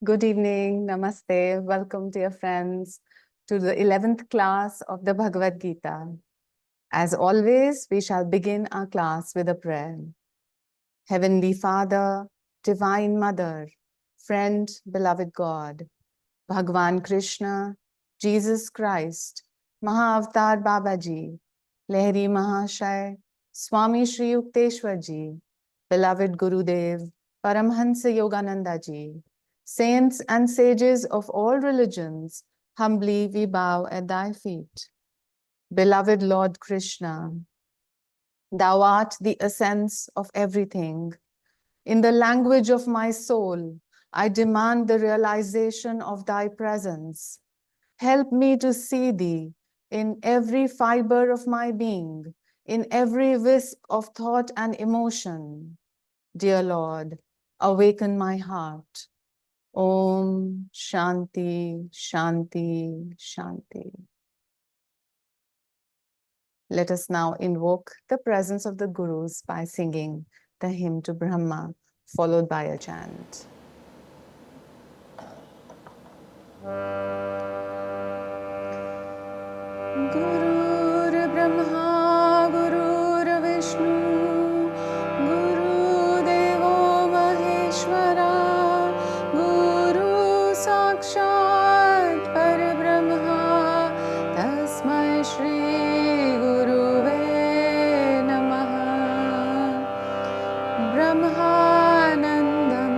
Good evening, namaste, welcome dear friends to the 11th class of the Bhagavad Gita. As always, we shall begin our class with a prayer. Heavenly Father, Divine Mother, Friend, Beloved God, Bhagwan Krishna, Jesus Christ, Mahavatar Babaji, Lehri Mahashaya, Swami Shri Yukteswar Ji, Beloved Gurudev, Paramhansa Yogananda Ji, saints and sages of all religions, humbly we bow at thy feet. Beloved Lord Krishna, thou art the essence of everything. In the language of my soul, I demand the realization of thy presence. Help me to see thee in every fiber of my being, in every wisp of thought and emotion. Dear Lord, awaken my heart. Om Shanti, Shanti, Shanti. Let us now invoke the presence of the Gurus by singing the hymn to Brahma, followed by a chant. Gurur Brahma, Gurur Vishnu, Guru Devo Maheshwara, Guru Sakshat Parabrahma, Tasmai Shri Guruve Namaha. Brahmanandam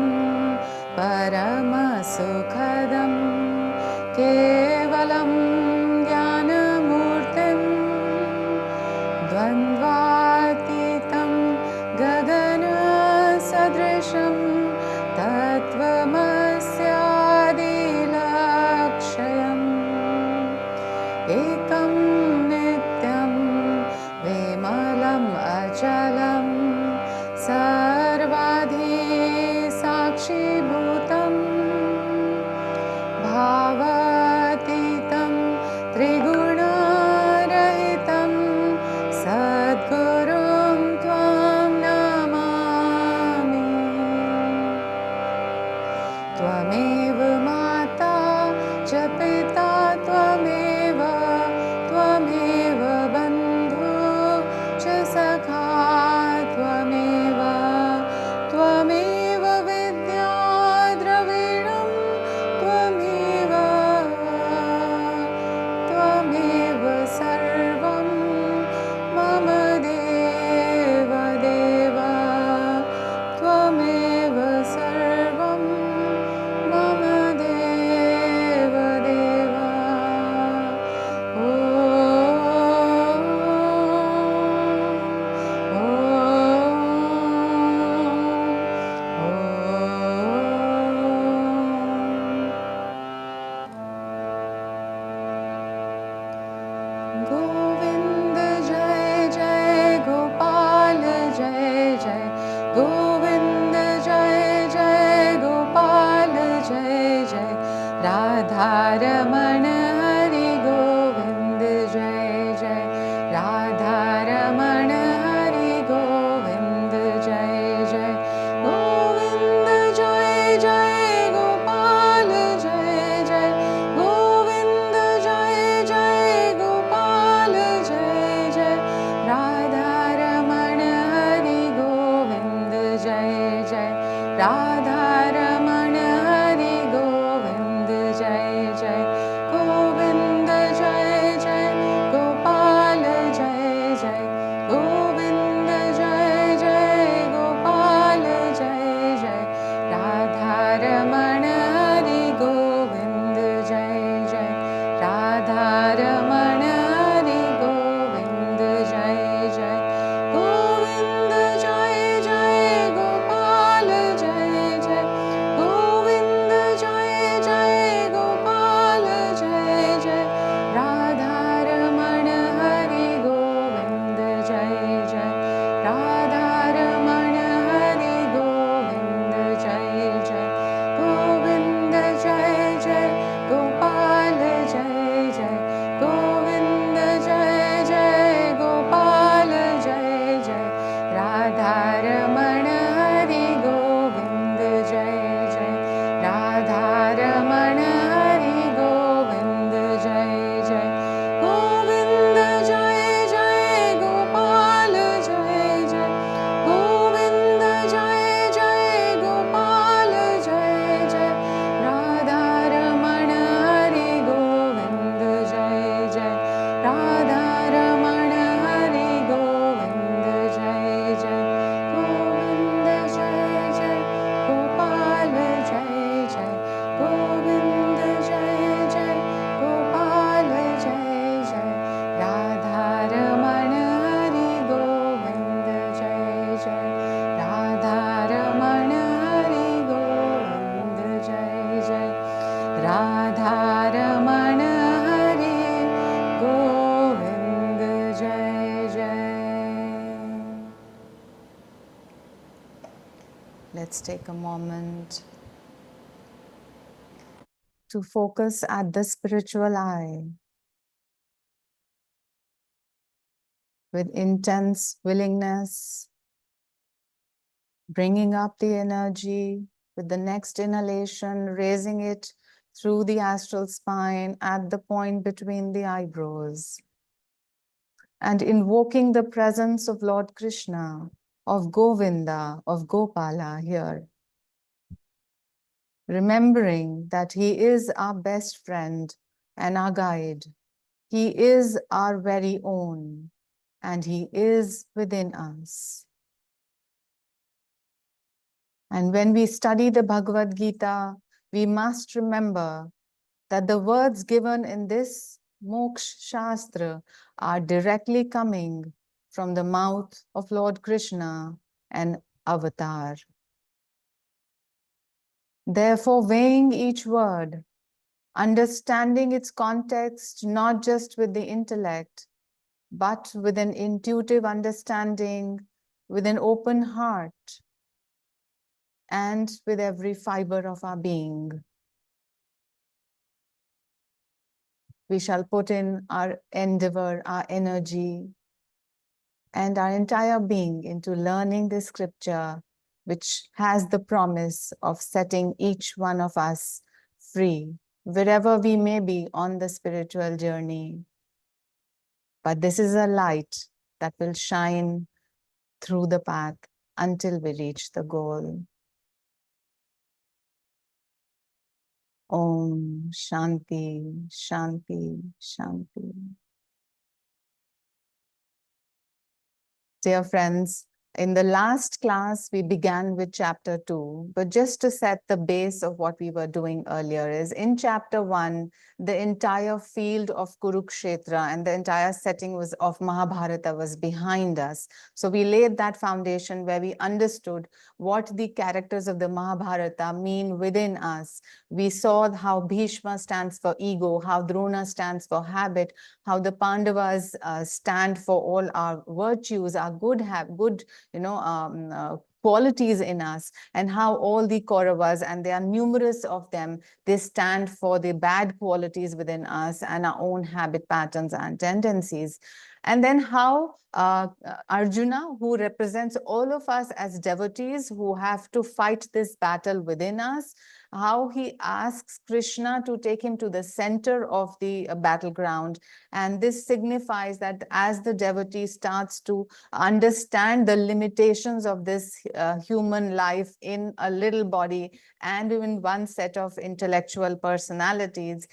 Paramasukhadam Kevalam Dvandvatitam Gagana Sadrisham Tattvamasyadilakshayam Ekam Nityam Vimalam Achalam Sarvadhi Sakshi Bhutam Bhavatitam Triguna Rahitam Sadgurum Tvam Namami. Tvameva Mata cha Pita Tvameva Bandhu cha Sakha Tvameva Vidya Dravidam Tvameva Sarvam Mama Deva Deva Tvameva Sarvam Mama Deva Deva. Govind Jai Jai Gopal Jai Jai Govind Jai Jai Gopal Jai Jai Radha Ramana Hari Govind Jai Jai Radha Ramana Hari Govind Jai Jai Govind Jai Jai Gopal Jai Jai Govind Jai Jai Gopal Jai Jai Radha Ramana Hari Govind Jai Jai Radha Ramana Hari Govind Jai Jai Radha-ramana Hare Govind Jai Jai. Let's take a moment to focus at the spiritual eye with intense willingness, bringing up the energy with the next inhalation, raising it through the astral spine at the point between the eyebrows, and invoking the presence of Lord Krishna, of Govinda, of Gopala here. Remembering that he is our best friend and our guide. He is our very own, and he is within us. And when we study the Bhagavad Gita, we must remember that the words given in this Moksha Shastra are directly coming from the mouth of Lord Krishna and Avatar. Therefore, weighing each word, understanding its context not just with the intellect, but with an intuitive understanding, with an open heart, and with every fiber of our being. We shall put in our endeavor, our energy, and our entire being into learning this scripture, which has the promise of setting each one of us free, wherever we may be on the spiritual journey. But this is a light that will shine through the path until we reach the goal. Om Shanti, Shanti, Shanti. Dear friends, in the last class, we began with chapter 2, but just to set the base of what we were doing earlier is in chapter 1, the entire field of Kurukshetra and the entire setting was of Mahabharata was behind us. So we laid that foundation where we understood what the characters of the Mahabharata mean within us. We saw how Bhishma stands for ego, how Drona stands for habit, how the Pandavas stand for all our virtues, our good qualities in us, and how all the Kauravas, and there are numerous of them, they stand for the bad qualities within us and our own habit patterns and tendencies. And then how Arjuna, who represents all of us as devotees who have to fight this battle within us, how he asks Krishna to take him to the center of the battleground. And this signifies that as the devotee starts to understand the limitations of this human life in a little body and in one set of intellectual personalities,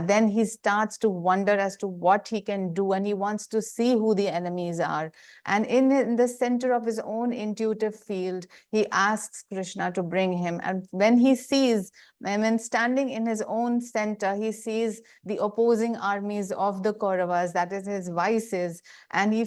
then he starts to wonder as to what he can do, and he wants to see who the enemies are. And in the center of his own intuitive field, he asks Krishna to bring him. And when he sees, when standing in his own center, he sees the opposing armies of the Kauravas, that is his vices, and he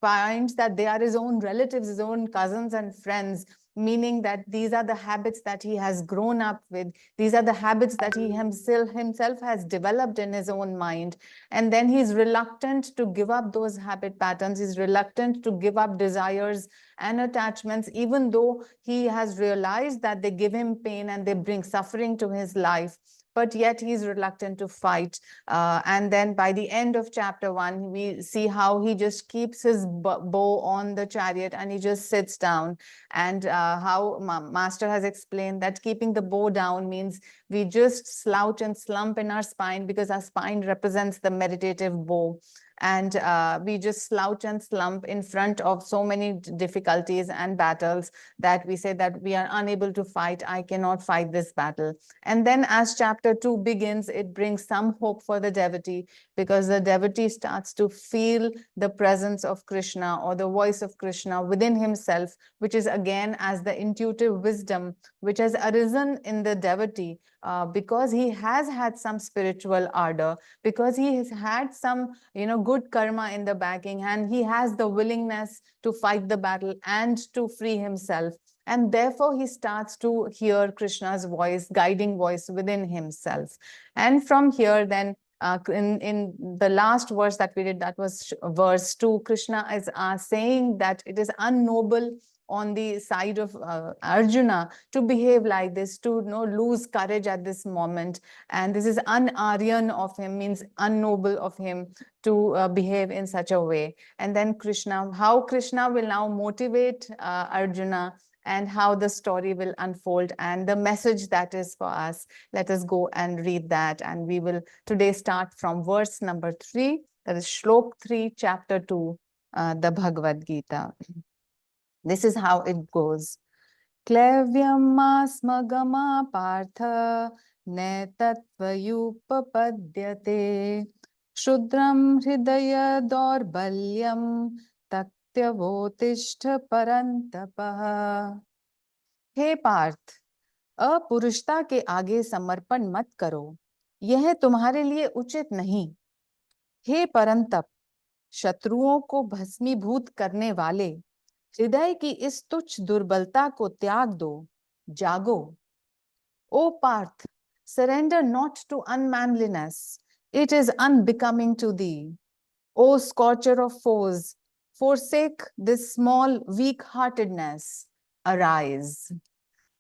finds that they are his own relatives, his own cousins and friends, meaning that these are the habits that he has grown up with. These are the habits that he himself has developed in his own mind. And then he's reluctant to give up those habit patterns. He's reluctant to give up desires and attachments, even though he has realized that they give him pain and they bring suffering to his life. But yet he's reluctant to fight. And then by the end of chapter 1, we see how he just keeps his bow on the chariot and he just sits down. And how Master has explained that keeping the bow down means we just slouch and slump in our spine, because our spine represents the meditative bow. And we just slouch and slump in front of so many difficulties and battles that we say that we are unable to fight. I cannot fight this battle. And then as chapter 2 begins, it brings some hope for the devotee, because the devotee starts to feel the presence of Krishna or the voice of Krishna within himself, which is again as the intuitive wisdom which has arisen in the devotee, because he has had some spiritual ardor, because he has had some good karma in the backing, and he has the willingness to fight the battle and to free himself. And therefore, he starts to hear Krishna's voice, guiding voice within himself. And from here, then, in the last verse that we did, that was verse 2, Krishna is saying that it is unnoble on the side of Arjuna to behave like this, to lose courage at this moment. And this is un-Aryan of him, means unnoble of him to behave in such a way. And then Krishna, how Krishna will now motivate Arjuna, and how the story will unfold, and the message that is for us. Let us go and read that. And we will today start from verse number 3, that is Shlok 3, chapter 2, the Bhagavad Gita. This is how it goes. Klevyam asmagama partha netatvayupapadyate shudram hridaya dorbalyam tatyavotishta parantapah. हे पार्थ, अपुरुषता के आगे समर्पण मत करो, यह तुम्हारे लिए उचित नहीं। हे परंतप, शत्रुओं को भस्मीभूत करने वाले हृदय की इस तुच्छ दुर्बलता को त्याग दो, जागो। O Parth, surrender not to unmanliness, it is unbecoming to thee. O scorcher of foes, forsake this small weak-heartedness, arise.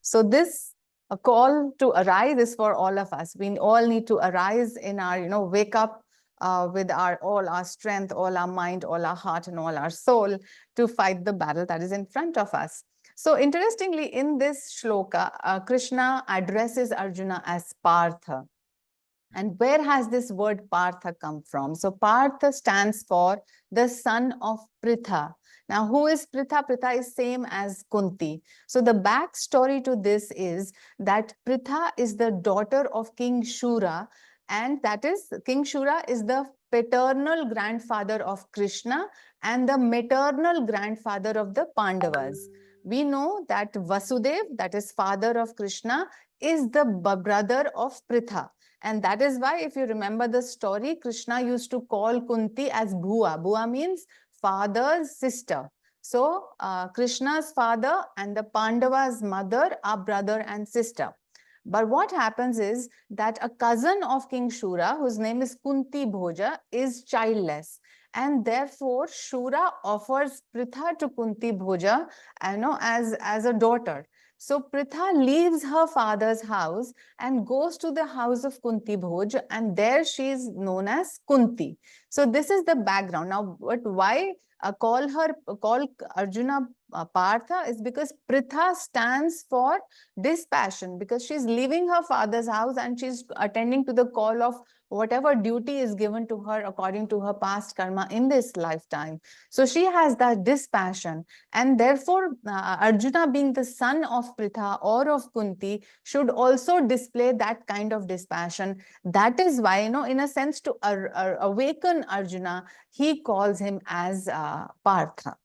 So this a call to arise is for all of us. We all need to arise in our, wake up with all our strength, all our mind, all our heart, and all our soul to fight the battle that is in front of us. So interestingly, in this shloka, Krishna addresses Arjuna as Partha. And where has this word Partha come from? So Partha stands for the son of Pritha. Now, who is Pritha? Pritha is same as Kunti. So the backstory to this is that Pritha is the daughter of King Shura, and that is, King Shura is the paternal grandfather of Krishna and the maternal grandfather of the Pandavas. We know that Vasudev, that is father of Krishna, is the brother of Pritha. And that is why, if you remember the story, Krishna used to call Kunti as Bhua. Bhua means father's sister. So Krishna's father and the Pandava's mother are brother and sister. But what happens is that a cousin of King Shura, whose name is Kunti Bhoja, is childless. And therefore, Shura offers Pritha to Kunti Bhoja, as a daughter. So Pritha leaves her father's house and goes to the house of Kunti Bhoj, and there she is known as Kunti. So this is the background. Now, why call Arjuna Partha is because Pritha stands for dispassion, because she's leaving her father's house and she's attending to the call of whatever duty is given to her according to her past karma in this lifetime. So she has that dispassion, and therefore Arjuna, being the son of Pritha or of Kunti, should also display that kind of dispassion. That is why, in a sense, to awaken Arjuna, he calls him as Partha.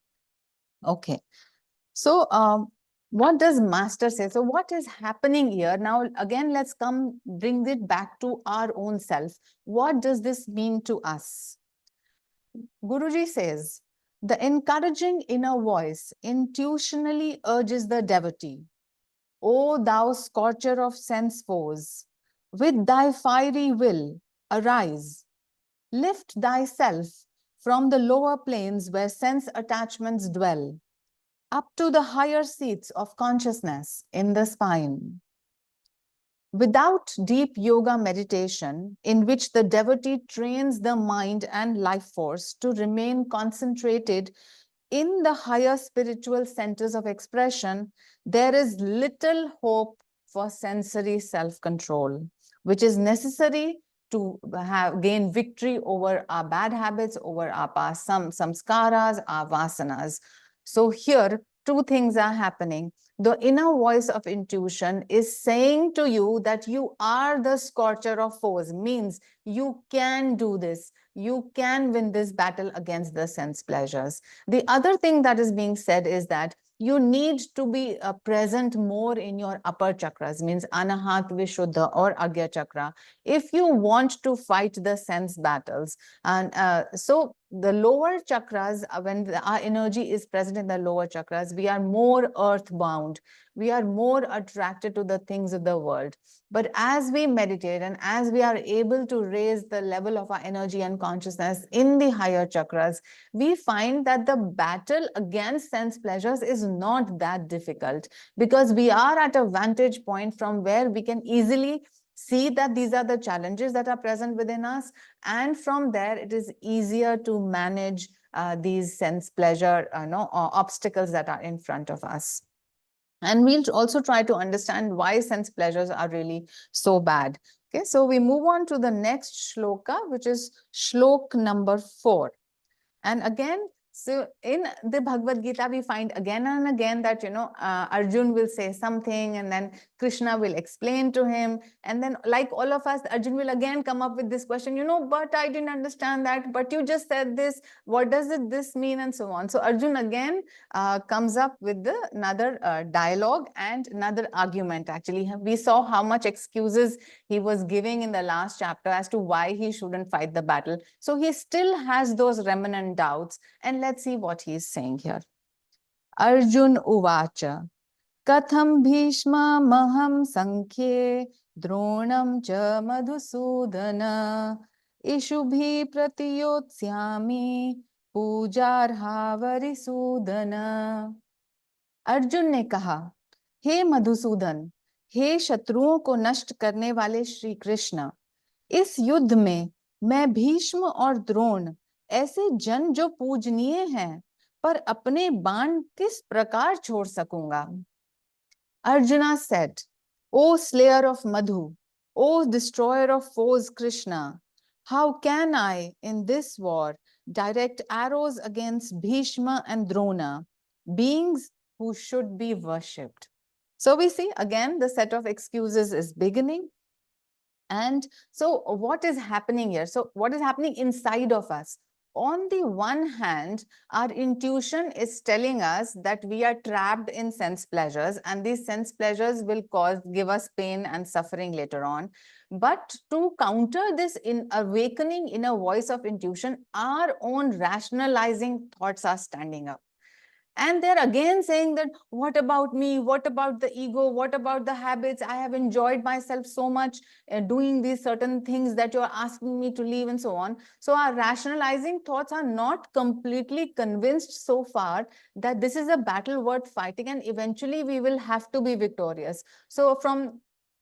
Okay. So what does Master say? So what is happening here? Now, again, let's bring it back to our own self. What does this mean to us? Guruji says, the encouraging inner voice intuitionally urges the devotee, O thou scorcher of sense foes, with thy fiery will, arise. Lift thyself from the lower planes where sense attachments dwell, up to the higher seats of consciousness in the spine. Without deep yoga meditation, in which the devotee trains the mind and life force to remain concentrated in the higher spiritual centers of expression, there is little hope for sensory self-control, which is necessary to gain victory over our bad habits, over our past samskaras, our vasanas. So here, two things are happening. The inner voice of intuition is saying to you that you are the scorcher of foes, means you can do this. You can win this battle against the sense pleasures. The other thing that is being said is that you need to be present more in your upper chakras, means Anahat, Vishuddha or Agya chakra, if you want to fight the sense battles. And so the lower chakras, when our energy is present in the lower chakras, we are more earthbound. We are more attracted to the things of the world. But as we meditate and as we are able to raise the level of our energy and consciousness in the higher chakras, we find that the battle against sense pleasures is not that difficult, because we are at a vantage point from where we can easily see that these are the challenges that are present within us, and from there it is easier to manage these sense pleasure obstacles that are in front of us. And we'll also try to understand why sense pleasures are really so bad. Okay, so we move on to the next shloka, which is shlok number 4. And again, so in the Bhagavad Gita, we find again and again that, Arjun will say something and then Krishna will explain to him. And then, like all of us, Arjun will again come up with this question, but I didn't understand that, but you just said this, what does this mean, and so on. So Arjun again comes up with another dialogue and another argument. Actually, we saw how much excuses he was giving in the last chapter as to why he shouldn't fight the battle. So he still has those remnant doubts. And let's see what he's saying here. Arjun uvacha katham bhishma maham sankhye dronam cha madhusudana ishubhi pratiyotsyami pujarha varisudana. Arjun ने कहा, हे मधुसूदन, हे शत्रुओं को नष्ट करने वाले श्री कृष्ण, इस युद्ध में मैं भीष्म और द्रोण ऐसे जन जो पूजनीय हैं, पर अपने बाण किस प्रकार छोड़ सकूंगा? Arjuna said, O slayer of Madhu, O destroyer of foes Krishna, how can I in this war direct arrows against Bhishma and Drona, beings who should be worshipped? So we see again the set of excuses is beginning. And so what is happening here? So what is happening inside of us? On the one hand, our intuition is telling us that we are trapped in sense pleasures, and these sense pleasures will give us pain and suffering later on. But to counter this in awakening inner voice of intuition, our own rationalizing thoughts are standing up. And they're again saying that, what about me? What about the ego? What about the habits? I have enjoyed myself so much doing these certain things that you're asking me to leave, and so on. So our rationalizing thoughts are not completely convinced so far that this is a battle worth fighting, and eventually we will have to be victorious. So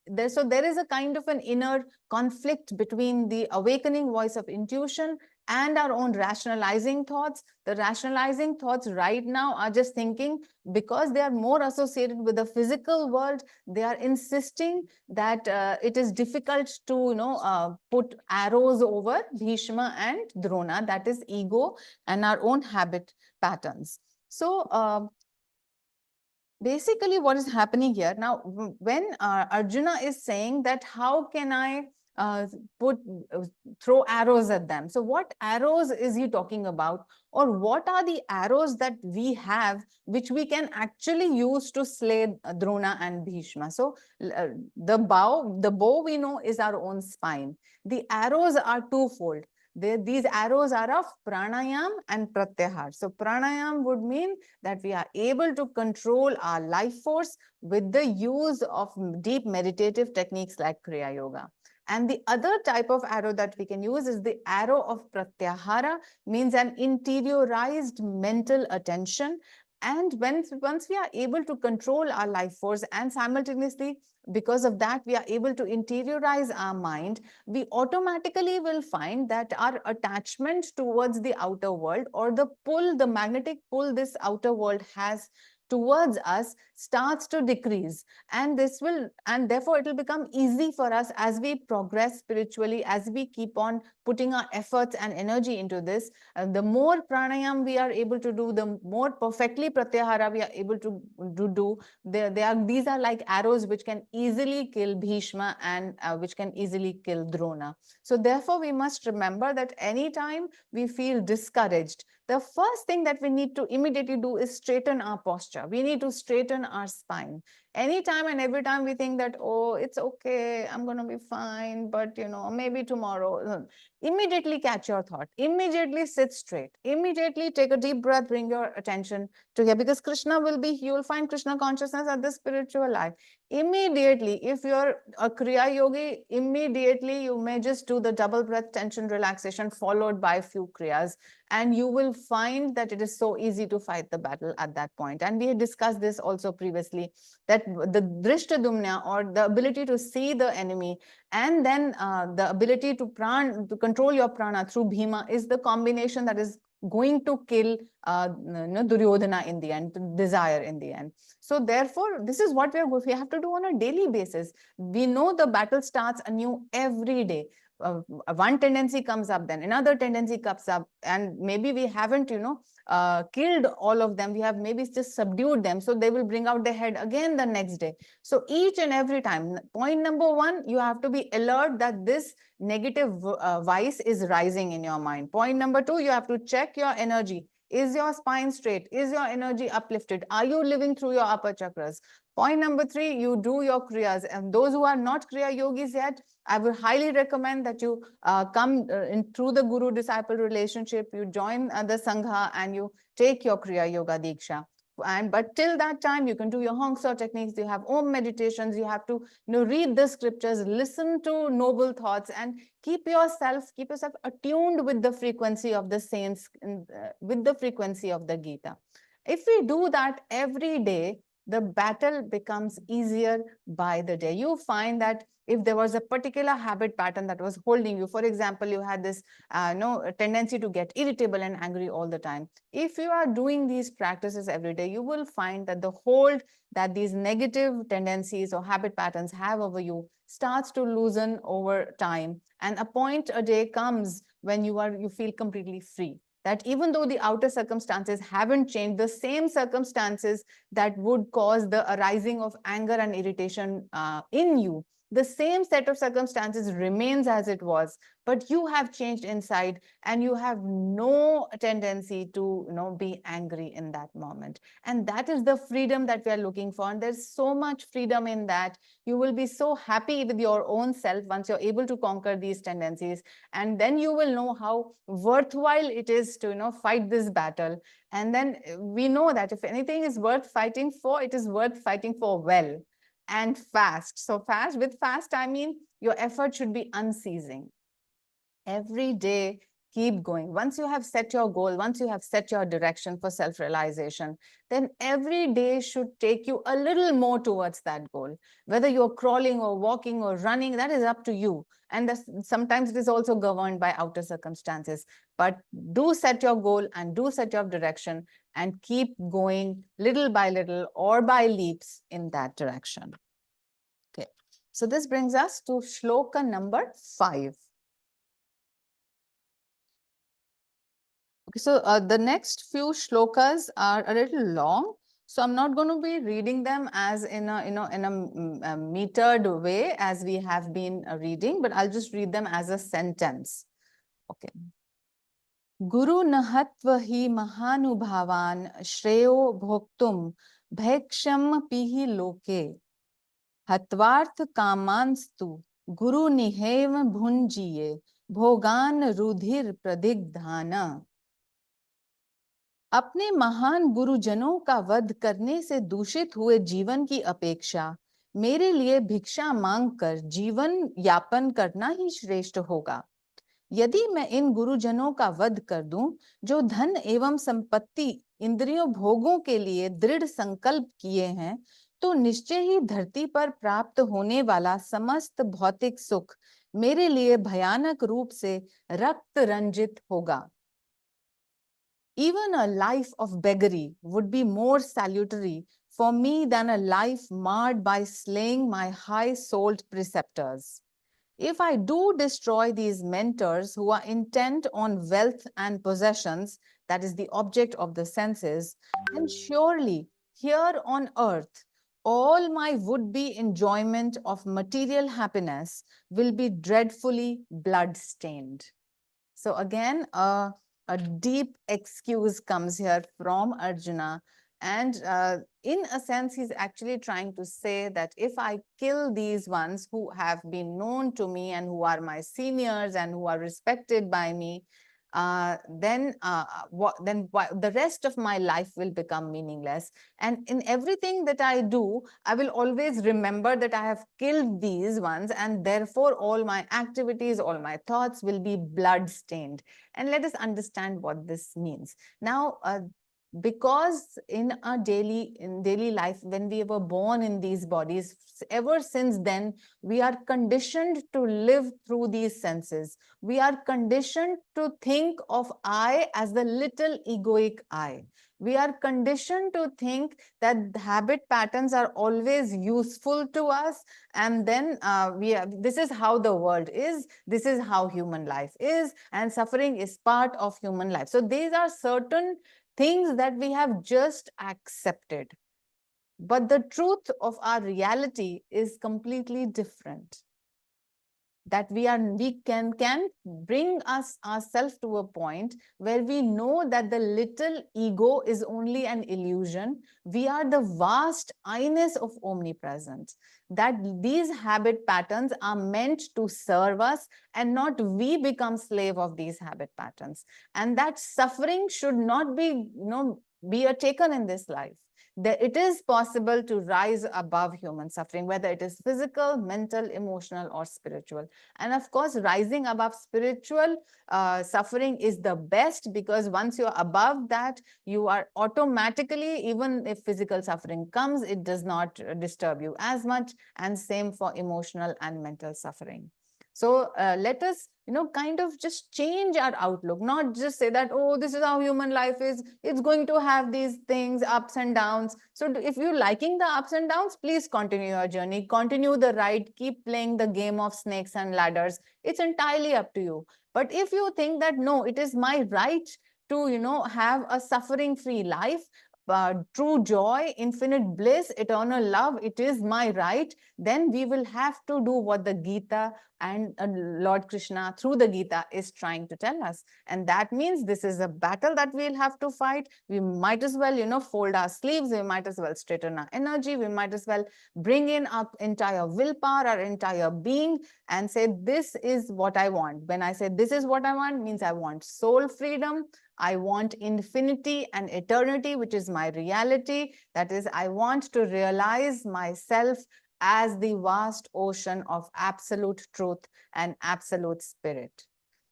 there is a kind of an inner conflict between the awakening voice of intuition and our own rationalizing thoughts. The rationalizing thoughts right now are just thinking, because they are more associated with the physical world, they are insisting that it is difficult to put arrows over Bhishma and Drona. That is ego and our own habit patterns. So basically what is happening here now, when Arjuna is saying that how can I throw arrows at them, so what arrows is he talking about, or what are the arrows that we have which we can actually use to slay Drona and Bhishma? So the bow we know is our own spine. The arrows are twofold. These arrows are of pranayam and pratyahar. So pranayam would mean that we are able to control our life force with the use of deep meditative techniques like Kriya Yoga. And the other type of arrow that we can use is the arrow of pratyahara, means an interiorized mental attention. And once we are able to control our life force, and simultaneously, because of that, we are able to interiorize our mind, we automatically will find that our attachment towards the outer world, or the magnetic pull this outer world has towards us, starts to decrease. And therefore it will become easy for us as we progress spiritually, as we keep on putting our efforts and energy into this. The more pranayam we are able to do, the more perfectly pratyahara we are able to do. These are like arrows which can easily kill Bhishma and which can easily kill Drona. So therefore we must remember that anytime we feel discouraged, the first thing that we need to immediately do is straighten our posture. We need to straighten our spine. Anytime and every time we think that, oh, it's okay, I'm going to be fine, but maybe tomorrow. Immediately catch your thought. Immediately sit straight. Immediately take a deep breath, bring your attention to here, because Krishna will be, you will find Krishna consciousness at the spiritual life. Immediately, if you're a Kriya Yogi, immediately you may just do the double breath tension relaxation followed by few Kriyas, and you will find that it is so easy to fight the battle at that point. And we had discussed this also previously, that the Drishtadumna, or the ability to see the enemy, and then the ability to control your prana through Bhima, is the combination that is going to kill Duryodhana in the end, desire in the end. So therefore, this is what we have to do on a daily basis. We know the battle starts anew every day. One tendency comes up, then another tendency comes up, and maybe we haven't, killed all of them. We have maybe just subdued them. So they will bring out their head again the next day. So each and every time, point number one, you have to be alert that this negative vice is rising in your mind. Point number two, you have to check your energy. Is your spine straight? Is your energy uplifted? Are you living through your upper chakras? Point number three, you do your kriyas. And those who are not kriya yogis yet, I would highly recommend that you come in through the guru-disciple relationship. You join the sangha and you take your kriya yoga diksha. But till that time, you can do your Hong Sau techniques. You have Om meditations. You have to read the scriptures, listen to noble thoughts, and keep yourself attuned with the frequency of the saints, with the frequency of the Gita. If we do that every day, the battle becomes easier by the day. You find that if there was a particular habit pattern that was holding you, for example, you had this tendency to get irritable and angry all the time. If you are doing these practices every day, you will find that the hold that these negative tendencies or habit patterns have over you starts to loosen over time. And a point a day comes when you feel completely free. That even though the outer circumstances haven't changed, the same circumstances that would cause the arising of anger and irritation in you, the same set of circumstances remains as it was, but you have changed inside and you have no tendency to be angry in that moment. And that is the freedom that we are looking for. And there's so much freedom in that. You will be so happy with your own self once you're able to conquer these tendencies. And then you will know how worthwhile it is to fight this battle. And then we know that if anything is worth fighting for, it is worth fighting for well and fast. So with fast, I mean your effort should be unceasing. Every day, keep going. Once you have set your goal, once you have set your direction for self-realization, then every day should take you a little more towards that goal. Whether you're crawling or walking or running, that is up to you. And sometimes it is also governed by outer circumstances. But do set your goal and do set your direction and keep going little by little or by leaps in that direction. Okay. So this brings us to shloka number 5. Okay, so the next few shlokas are a little long, so I'm not going to be reading them as in a metered way as we have been reading, but I'll just read them as a sentence. Okay. Guru nahatva hi mahanubhavan shreyo bhoktum bheksham pihi loke hatvarth kamanstu guru nihev bhunjiye bhogan rudhir pradigdhana. अपने महान गुरुजनों का वध करने से दूषित हुए जीवन की अपेक्षा मेरे लिए भिक्षा मांगकर जीवन यापन करना ही श्रेष्ठ होगा। यदि मैं इन गुरुजनों का वध कर दूं, जो धन एवं संपत्ति इंद्रियों भोगों के लिए दृढ़ संकल्प किए हैं, तो निश्चय ही धरती पर प्राप्त होने वाला समस्त भौतिक सुख मेरे लिए भयानक रूप से रक्त रंजित होगा। Even a life of beggary would be more salutary for me than a life marred by slaying my high-souled preceptors. If I do destroy these mentors who are intent on wealth and possessions, that is the object of the senses, then surely here on earth, all my would-be enjoyment of material happiness will be dreadfully blood-stained. So again, a deep excuse comes here from Arjuna And in a sense, he's actually trying to say that if I kill these ones who have been known to me and who are my seniors and who are respected by me, then the rest of my life will become meaningless. And in everything that I do, I will always remember that I have killed these ones, and therefore all my activities, all my thoughts will be blood-stained. And let us understand what this means. Now, because in daily life, when we were born in these bodies, ever since then we are conditioned to live through these senses. We are conditioned to think of I as the little egoic I. We are conditioned to think that habit patterns are always useful to us, and then this is how the world is, this is how human life is, and suffering is part of human life. So these are certain things that we have just accepted. But the truth of our reality is completely different. That we can bring ourselves to a point where we know that the little ego is only an illusion. We are the vast I-ness of omnipresence. That these habit patterns are meant to serve us and not we become slave of these habit patterns. And that suffering should not be taken in this life. That it is possible to rise above human suffering, whether it is physical, mental, emotional, or spiritual. And of course, rising above spiritual suffering is the best, because once you're above that, you are automatically, even if physical suffering comes, it does not disturb you as much. And same for emotional and mental suffering. So let us, kind of just change our outlook, not just say that, oh, this is how human life is. It's going to have these things, ups and downs. So if you're liking the ups and downs, please continue your journey, continue the ride, keep playing the game of snakes and ladders. It's entirely up to you. But if you think that, no, it is my right to, have a suffering-free life, true joy, infinite bliss, eternal love, it is my right, then we will have to do what the Gita and Lord Krishna through the Gita is trying to tell us. And that means this is a battle that we'll have to fight. We might as well, fold our sleeves. We might as well straighten our energy. We might as well bring in our entire willpower, our entire being, and say, this is what I want. When I say this is what I want, means I want soul freedom. I want infinity and eternity, which is my reality. That is, I want to realize myself as the vast ocean of absolute truth and absolute spirit.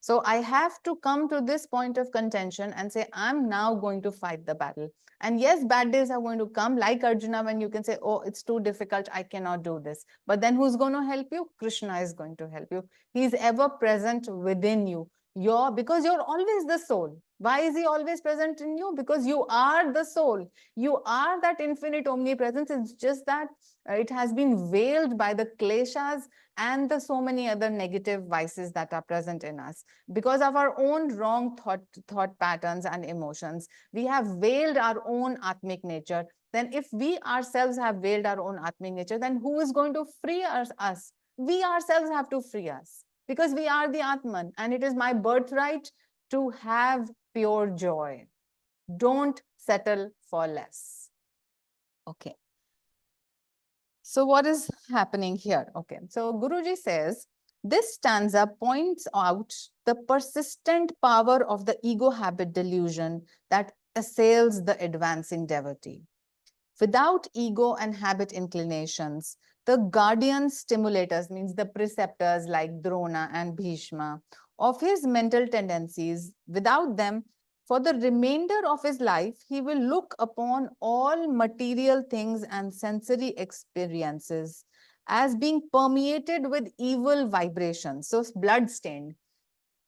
So I have to come to this point of contention and say, I'm now going to fight the battle. And yes, bad days are going to come, like Arjuna, when you can say, oh, it's too difficult, I cannot do this. But then who's going to help you? Krishna is going to help you. He's ever present within you. Because you're always the soul. Why is he always present in you? Because you are the soul. You are that infinite omnipresence. It's just that it has been veiled by the kleshas and the so many other negative vices that are present in us. Because of our own wrong thought patterns and emotions, we have veiled our own atmic nature. Then if we ourselves have veiled our own atmic nature, then who is going to free us? We ourselves have to free us, because we are the Atman, and it is my birthright to have pure joy. Don't settle for less. Okay. So what is happening here? Okay. So Guruji says, this stanza points out the persistent power of the ego habit delusion that assails the advancing devotee. Without ego and habit inclinations, the guardian stimulators, means the preceptors like Drona and Bhishma, of his mental tendencies, without them, for the remainder of his life, he will look upon all material things and sensory experiences as being permeated with evil vibrations, so blood-stained,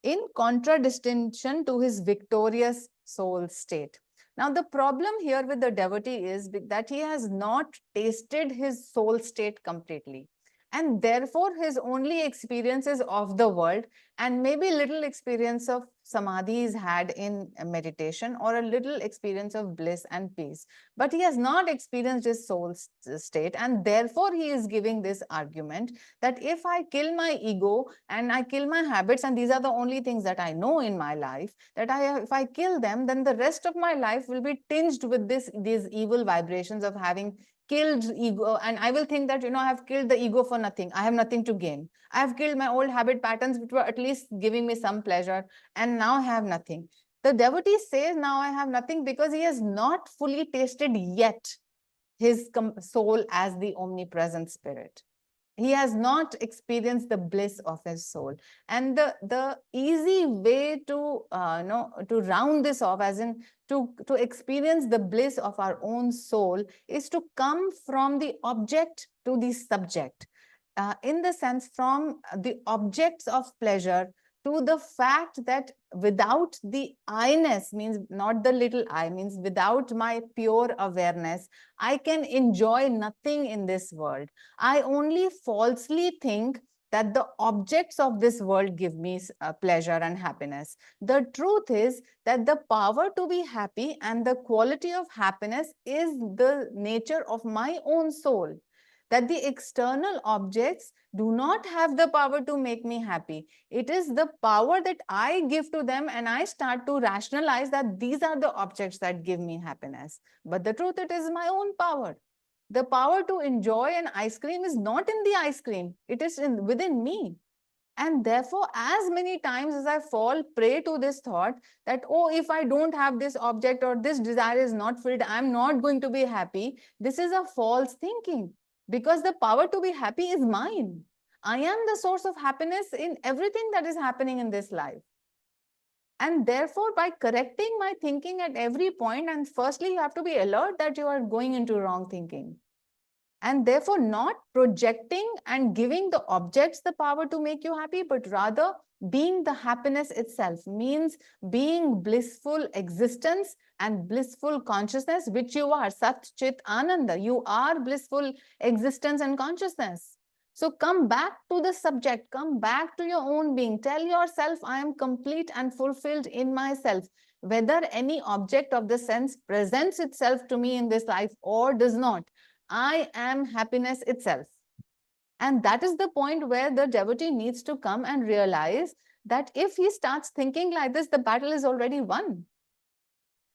in contradistinction to his victorious soul state. Now, the problem here with the devotee is that he has not tasted his soul state completely. And therefore, his only experience is of the world, and maybe little experience of samadhi he's had in meditation, or a little experience of bliss and peace. But he has not experienced his soul state, and therefore he is giving this argument that if I kill my ego and I kill my habits, and these are the only things that I know in my life, that if I kill them, then the rest of my life will be tinged with these evil vibrations of having killed ego, and I will think that, I have killed the ego for nothing. I have nothing to gain. I have killed my old habit patterns, which were at least giving me some pleasure, and now I have nothing. The devotee says, now I have nothing, because he has not fully tasted yet his soul as the omnipresent spirit. He has not experienced the bliss of his soul. And the easy way to to round this off, as in to experience the bliss of our own soul, is to come from the object to the subject, in the sense from the objects of pleasure to the fact that without the I-ness, means not the little I, means without my pure awareness, I can enjoy nothing in this world. I only falsely think that the objects of this world give me pleasure and happiness. The truth is that the power to be happy and the quality of happiness is the nature of my own soul. That the external objects do not have the power to make me happy. It is the power that I give to them, and I start to rationalize that these are the objects that give me happiness. But the truth, it is my own power. The power to enjoy an ice cream is not in the ice cream. It is within me. And therefore, as many times as I fall prey to this thought that, oh, if I don't have this object or this desire is not filled, I'm not going to be happy. This is a false thinking, because the power to be happy is mine. I am the source of happiness in everything that is happening in this life. And therefore, by correcting my thinking at every point, and firstly, you have to be alert that you are going into wrong thinking. And therefore, not projecting and giving the objects the power to make you happy, but rather being the happiness itself, means being blissful existence and blissful consciousness, which you are. Sat Chit Ananda. You are blissful existence and consciousness. So come back to the subject, come back to your own being. Tell yourself, I am complete and fulfilled in myself. Whether any object of the sense presents itself to me in this life or does not, I am happiness itself. And that is the point where the devotee needs to come and realize that if he starts thinking like this, the battle is already won.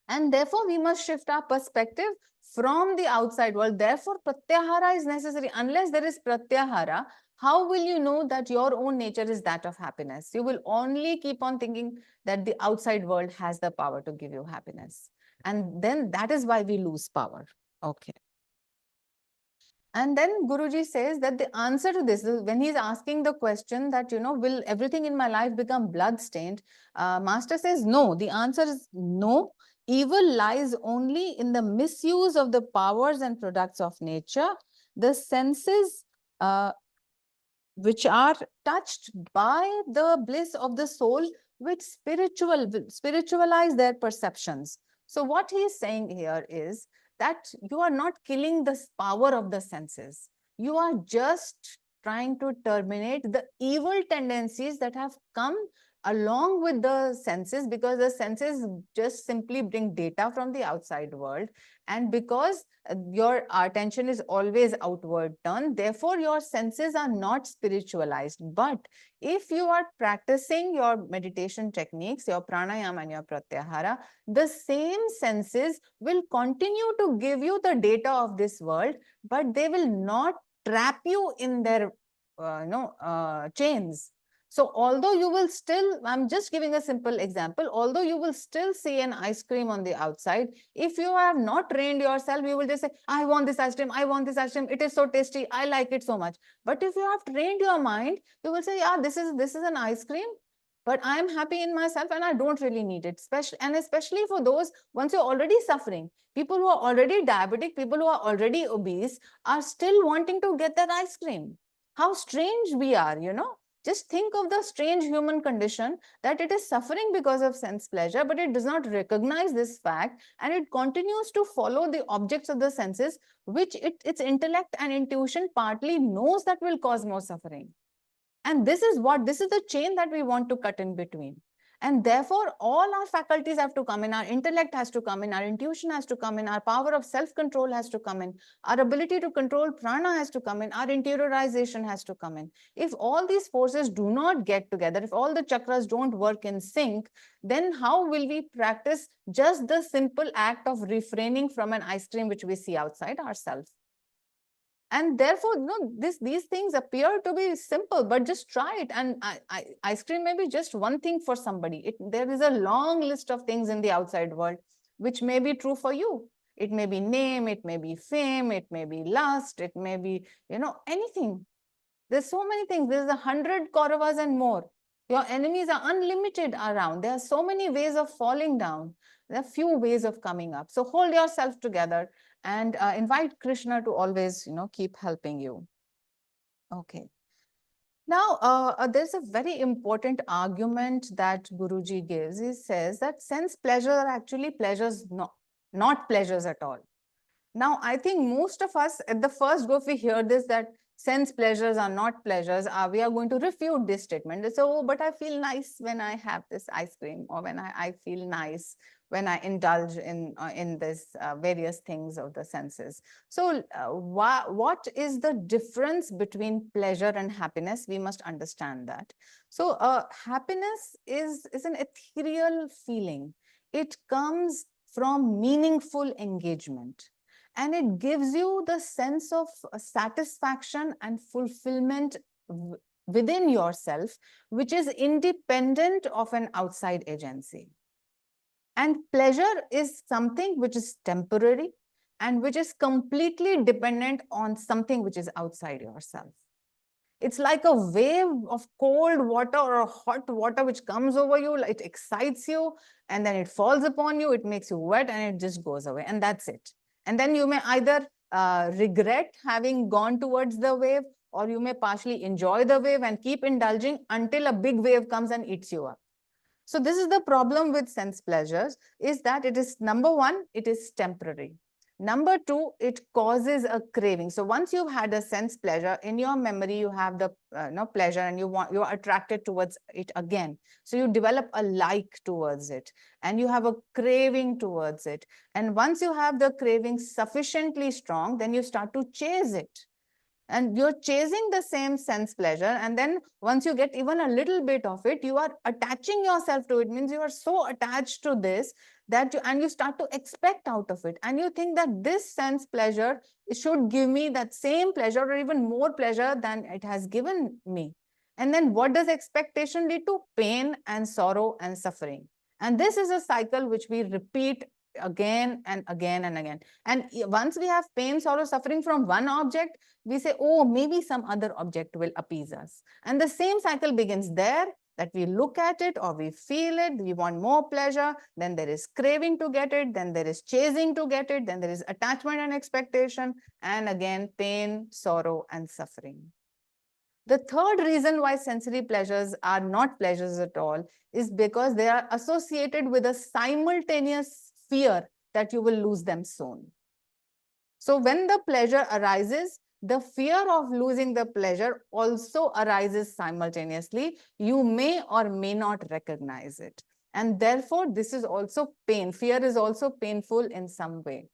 And therefore, we must shift our perspective from the outside world. Therefore, pratyahara is necessary. Unless there is pratyahara, how will you know that your own nature is that of happiness? You will only keep on thinking that the outside world has the power to give you happiness. And then that is why we lose power. Okay. And then Guruji says that the answer to this, when he's asking the question that, will everything in my life become blood-stained? Master says, no. The answer is no. Evil lies only in the misuse of the powers and products of nature. The senses which are touched by the bliss of the soul, which spiritualize their perceptions. So what he is saying here is that you are not killing the power of the senses. You are just trying to terminate the evil tendencies that have come along with the senses, because the senses just simply bring data from the outside world. And because your attention is always outward turned, therefore your senses are not spiritualized. But if you are practicing your meditation techniques, your pranayama and your pratyahara, the same senses will continue to give you the data of this world, but they will not trap you in their chains. So although you will still, I'm just giving a simple example, although you will still see an ice cream on the outside, if you have not trained yourself, you will just say, I want this ice cream, I want this ice cream, it is so tasty, I like it so much. But if you have trained your mind, you will say, yeah, this is an ice cream, but I am happy in myself and I don't really need it. Especially for those, once you're already suffering, people who are already diabetic, people who are already obese, are still wanting to get that ice cream. How strange we are, Just think of the strange human condition that it is suffering because of sense pleasure, but it does not recognize this fact, and it continues to follow the objects of the senses, which its intellect and intuition partly knows that will cause more suffering. And this is the chain that we want to cut in between. And therefore, all our faculties have to come in, our intellect has to come in, our intuition has to come in, our power of self-control has to come in, our ability to control prana has to come in, our interiorization has to come in. If all these forces do not get together, if all the chakras don't work in sync, then how will we practice just the simple act of refraining from an ice cream which we see outside ourselves? And therefore, no, these things appear to be simple, but just try it. And ice cream may be just one thing for somebody. There is a long list of things in the outside world which may be true for you. It may be name, it may be fame, it may be lust, it may be, anything. There's so many things. There's 100 Kauravas and more. Your enemies are unlimited around. There are so many ways of falling down. There are few ways of coming up. So hold yourself together and invite Krishna to always, keep helping you. Okay. Now, there's a very important argument that Guruji gives. He says that sense pleasures are actually pleasures, not pleasures at all. Now, I think most of us at the first go, if we hear this, that sense pleasures are not pleasures, we are going to refute this statement. So, but I feel nice when I have this ice cream, or when I feel nice when I indulge in this various things of the senses. So, what is the difference between pleasure and happiness? We must understand that. So, happiness is an ethereal feeling. It comes from meaningful engagement. And it gives you the sense of satisfaction and fulfillment within yourself, which is independent of an outside agency. And pleasure is something which is temporary and which is completely dependent on something which is outside yourself. It's like a wave of cold water or hot water which comes over you. It excites you, and then it falls upon you, it makes you wet, and it just goes away, and that's it. And then you may either regret having gone towards the wave, or you may partially enjoy the wave and keep indulging until a big wave comes and eats you up. So this is the problem with sense pleasures, is that it is, number one, it is temporary. Number two, it causes a craving. So once you've had a sense pleasure, in your memory, you have the pleasure, and you're attracted towards it again. So you develop a like towards it, and you have a craving towards it. And once you have the craving sufficiently strong, then you start to chase it. And you're chasing the same sense pleasure. And then once you get even a little bit of it, you are attaching yourself to it. Means you are so attached to this that you start to expect out of it. And you think that this sense pleasure should give me that same pleasure or even more pleasure than it has given me. And then what does expectation lead to? Pain and sorrow and suffering. And this is a cycle which we repeat again and again and again. And once we have pain, sorrow, suffering from one object, we say, oh, maybe some other object will appease us. And the same cycle begins there, that we look at it or we feel it, we want more pleasure, then there is craving to get it, then there is chasing to get it, then there is attachment and expectation, and again, pain, sorrow, and suffering. The third reason why sensory pleasures are not pleasures at all is because they are associated with a simultaneous fear that you will lose them soon. So when the pleasure arises, the fear of losing the pleasure also arises simultaneously. You may or may not recognize it. And therefore, this is also pain. Fear is also painful in some way.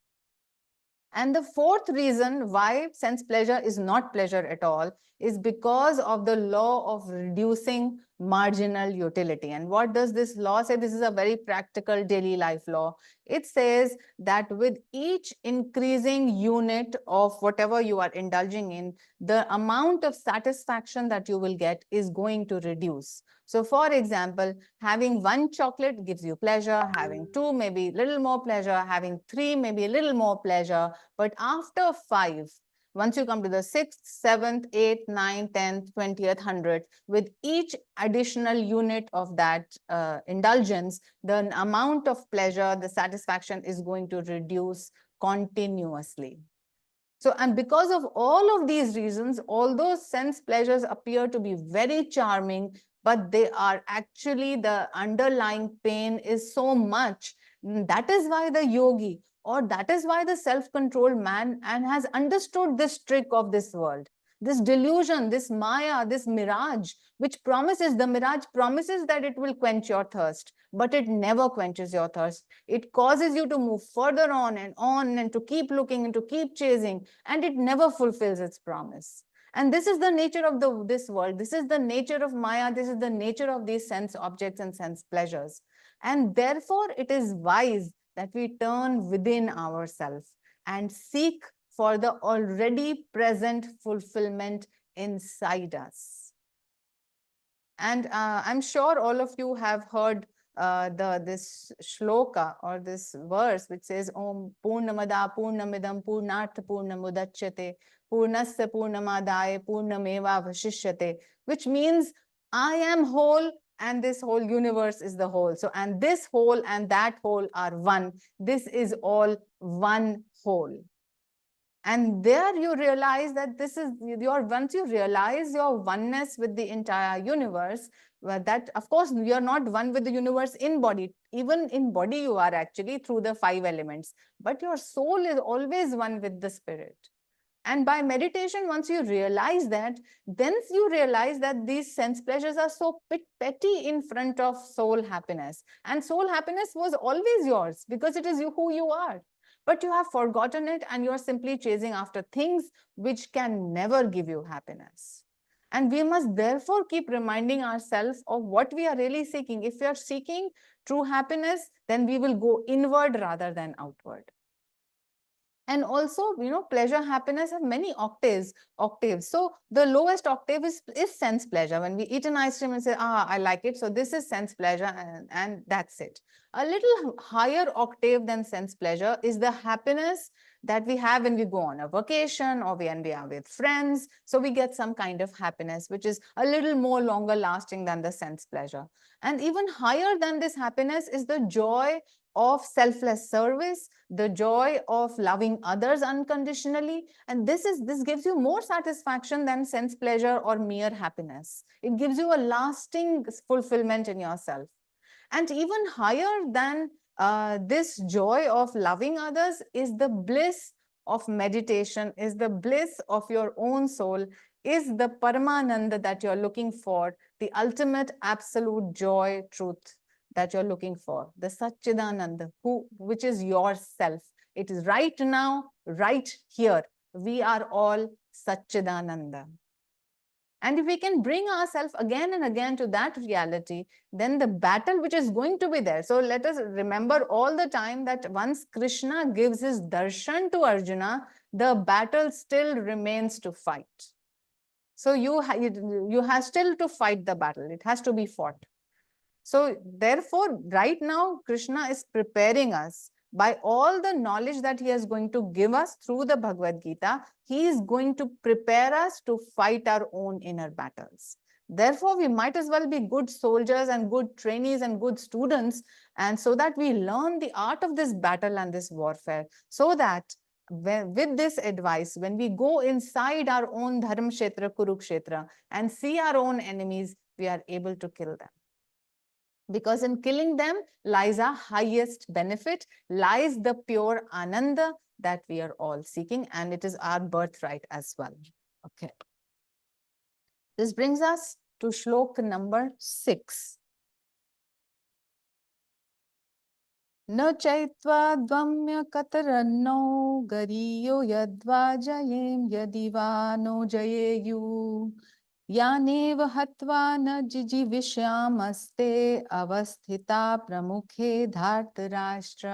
And the fourth reason why sense pleasure is not pleasure at all is because of the law of reducing marginal utility. And what does this law say? This is a very practical daily life law. It says that with each increasing unit of whatever you are indulging in, the amount of satisfaction that you will get is going to reduce. So for example, having one chocolate gives you pleasure, having two maybe a little more pleasure, having three maybe a little more pleasure, but after five, once you come to the 6th, 7th, 8th, 9th, 10th, 20th, 100th, with each additional unit of that indulgence, the amount of pleasure, the satisfaction is going to reduce continuously. So, and because of all of these reasons, although sense pleasures appear to be very charming, but they are actually, the underlying pain is so much. That is why the yogi, or that is why the self-controlled man and has understood this trick of this world, this delusion, this maya, this mirage, which promises, the mirage promises that it will quench your thirst, but it never quenches your thirst. It causes you to move further on and to keep looking and to keep chasing, and it never fulfills its promise. And this is the nature of this world. This is the nature of Maya. This is the nature of these sense objects and sense pleasures. And therefore, it is wise that we turn within ourselves and seek for the already present fulfillment inside us. And I'm sure all of you have heard this shloka or this verse which says Om Purnamada Purnamidam Purnartha Purnamudachyate Purnasya Purnamadaya Purnameva Vashishyate, which means I am whole and this whole universe is the whole. So, and this whole and that whole are one. This is all one whole. And there you realize that this is your, once you realize your oneness with the entire universe, that of course you are not one with the universe in body. Even in body you are actually through the 5 elements, but your soul is always one with the spirit. And by meditation, once you realize that, then you realize that these sense pleasures are so petty in front of soul happiness. And soul happiness was always yours because it is you who you are. But you have forgotten it and you are simply chasing after things which can never give you happiness. And we must therefore keep reminding ourselves of what we are really seeking. If we are seeking true happiness, then we will go inward rather than outward. And also, pleasure, happiness have many octaves. So the lowest octave is sense pleasure. When we eat an ice cream and say, I like it. So this is sense pleasure and that's it. A little higher octave than sense pleasure is the happiness that we have when we go on a vacation or when we are with friends. So we get some kind of happiness, which is a little more longer lasting than the sense pleasure. And even higher than this happiness is the joy of selfless service, the joy of loving others unconditionally. And this gives you more satisfaction than sense pleasure or mere happiness. It gives you a lasting fulfillment in yourself. And even higher than this joy of loving others is the bliss of meditation, is the bliss of your own soul, is the Paramananda that you're looking for, the ultimate absolute joy, truth that you're looking for, the Satchidananda, which is yourself. It is right now, right here. We are all Satchidananda. And if we can bring ourselves again and again to that reality, then the battle which is going to be there. So let us remember all the time that once Krishna gives his darshan to Arjuna, the battle still remains to fight. So you have still to fight the battle. It has to be fought. So therefore, right now, Krishna is preparing us by all the knowledge that he is going to give us through the Bhagavad Gita. He is going to prepare us to fight our own inner battles. Therefore, we might as well be good soldiers and good trainees and good students, and so that we learn the art of this battle and this warfare, so that with this advice, when we go inside our own Dharmkshetra, Kurukshetra, and see our own enemies, we are able to kill them. Because in killing them lies our highest benefit, lies the pure ananda that we are all seeking, and it is our birthright as well. Okay. This brings us to shlok number 6. Na chaitva dvamya kataranno gariyo yadva jayem yadiva no jayeyu. यानेव हत्वा न जिजीविषामस्ते अवस्थिता प्रमुखे धार्तराष्ट्र.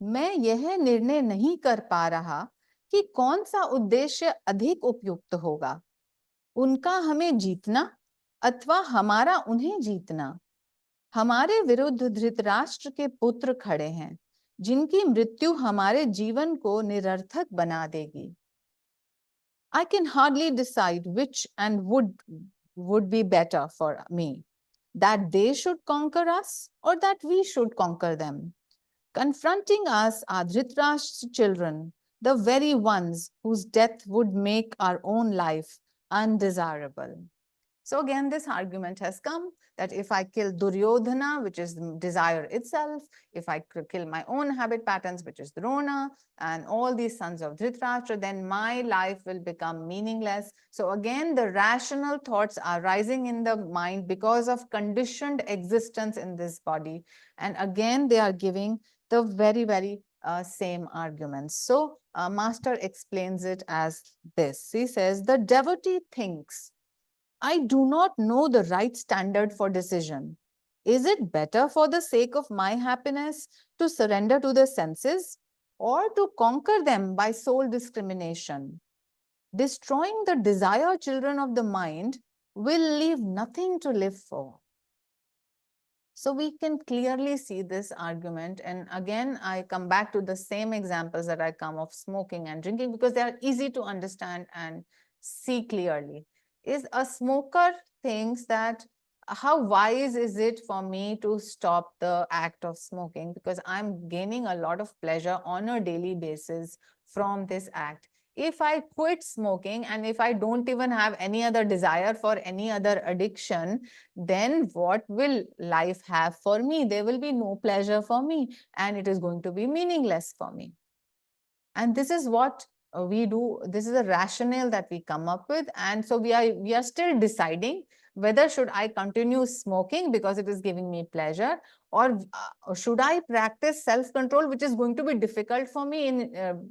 मैं यह निर्णय नहीं कर पा रहा कि कौन सा उद्देश्य अधिक उपयुक्त होगा, उनका हमें जीतना अथवा हमारा उन्हें जीतना. हमारे विरुद्ध धृतराष्ट्र के पुत्र खड़े हैं, जिनकी मृत्यु हमारे जीवन को निरर्थक बना देगी. I can hardly decide which and would be better for me, that they should conquer us or that we should conquer them. Confronting us are Dhritarashtra's children, the very ones whose death would make our own life undesirable. So again, this argument has come that if I kill Duryodhana, which is desire itself, if I kill my own habit patterns, which is Drona, and all these sons of Dhritarashtra, then my life will become meaningless. So again, the rational thoughts are rising in the mind because of conditioned existence in this body. And again, they are giving the very same arguments. So Master explains it as this. He says, the devotee thinks, I do not know the right standard for decision. Is it better for the sake of my happiness to surrender to the senses or to conquer them by soul discrimination? Destroying the desire children of the mind will leave nothing to live for. So we can clearly see this argument. And again, I come back to the same examples that I come of smoking and drinking because they are easy to understand and see clearly. Is a smoker thinks that how wise is it for me to stop the act of smoking because I'm gaining a lot of pleasure on a daily basis from this act. If I quit smoking and if I don't even have any other desire for any other addiction, then what will life have for me? There will be no pleasure for me and it is going to be meaningless for me. And this is what we do. This is a rationale that we come up with. And so we are still deciding whether should I continue smoking because it is giving me pleasure, or should I practice self-control, which is going to be difficult for me,